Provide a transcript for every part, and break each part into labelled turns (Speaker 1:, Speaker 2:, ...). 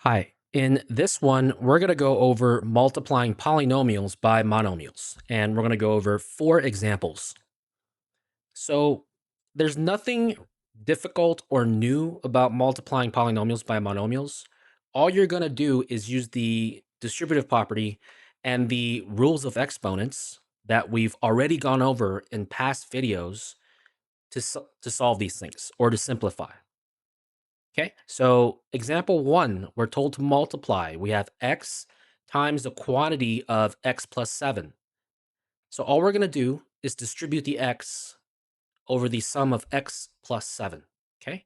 Speaker 1: Hi. In this one, we're going to go over multiplying polynomials by monomials, and we're going to go over 4 examples. So there's nothing difficult or new about multiplying polynomials by monomials. All you're going to do is use the distributive property and the rules of exponents that we've already gone over in past videos to solve these things or to simplify. Okay, so example 1, we're told to multiply. We have x times the quantity of x plus 7. So all we're going to do is distribute the x over the sum of x plus 7. Okay,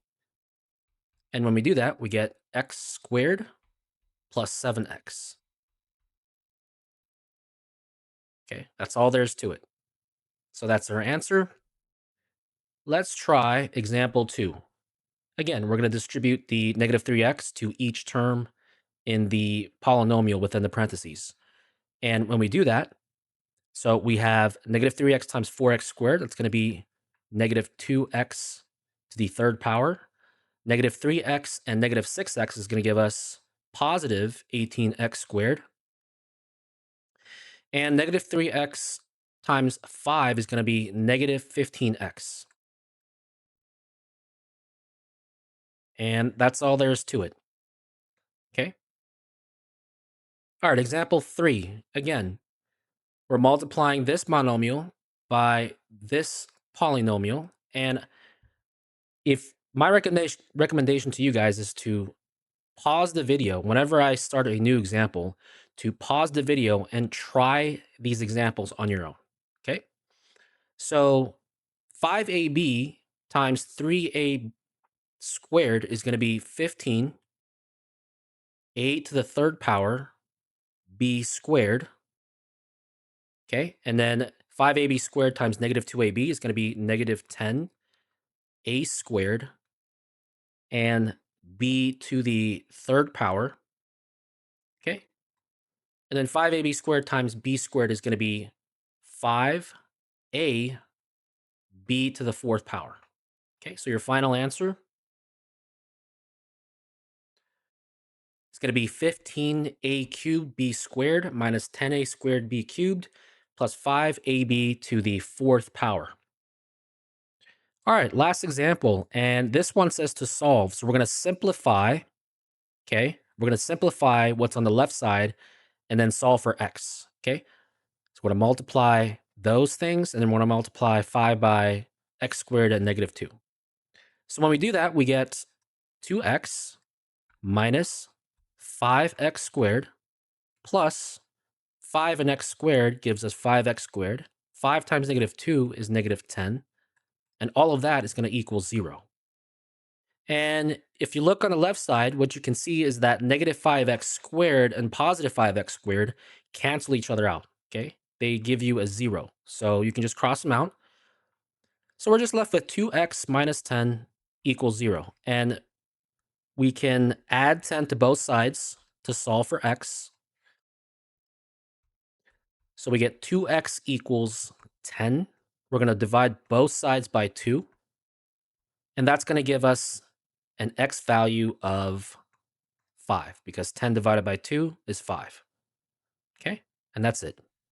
Speaker 1: and when we do that, we get x squared plus 7x. Okay, that's all there is to it. So that's our answer. Let's try example 2. Again, we're going to distribute the negative 3x to each term in the polynomial within the parentheses. And when we do that, so we have negative 3x times 4x squared. That's going to be negative 2x to the third power. Negative 3x and negative 6x is going to give us positive 18x squared. And negative 3x times 5 is going to be negative 15x. And that's all there is to it. Okay. All right, example 3. Again, we're multiplying this monomial by this polynomial. And if my recommendation to you guys is to pause the video whenever I start a new example, to pause the video and try these examples on your own. Okay. So 5ab times 3a squared is going to be 15 a to the third power b squared. Okay. And then 5ab squared times negative 2ab is going to be negative 10 a squared and b to the third power. Okay. And then 5ab squared times b squared is going to be 5a b to the fourth power. Okay, so your final answer is going to be 15a cubed b squared minus 10a squared b cubed plus 5ab to the fourth power. All right, last example. And this one says to solve. So we're going to simplify. Okay, we're going to simplify what's on the left side and then solve for x. Okay, so we're going to multiply those things and then we're going to multiply 5 by x squared at negative 2. So when we do that, we get 2x minus 5x squared plus 5 and x squared gives us 5x squared. 5 times negative 2 is negative 10. And all of that is going to equal 0. And if you look on the left side, what you can see is that negative 5x squared and positive 5x squared cancel each other out. Okay, they give you a 0. So you can just cross them out. So we're just left with 2x minus 10 equals 0. And we can add 10 to both sides to solve for x. So we get 2x equals 10. We're going to divide both sides by 2. And that's going to give us an x value of 5 because 10 divided by 2 is 5. Okay, and that's it.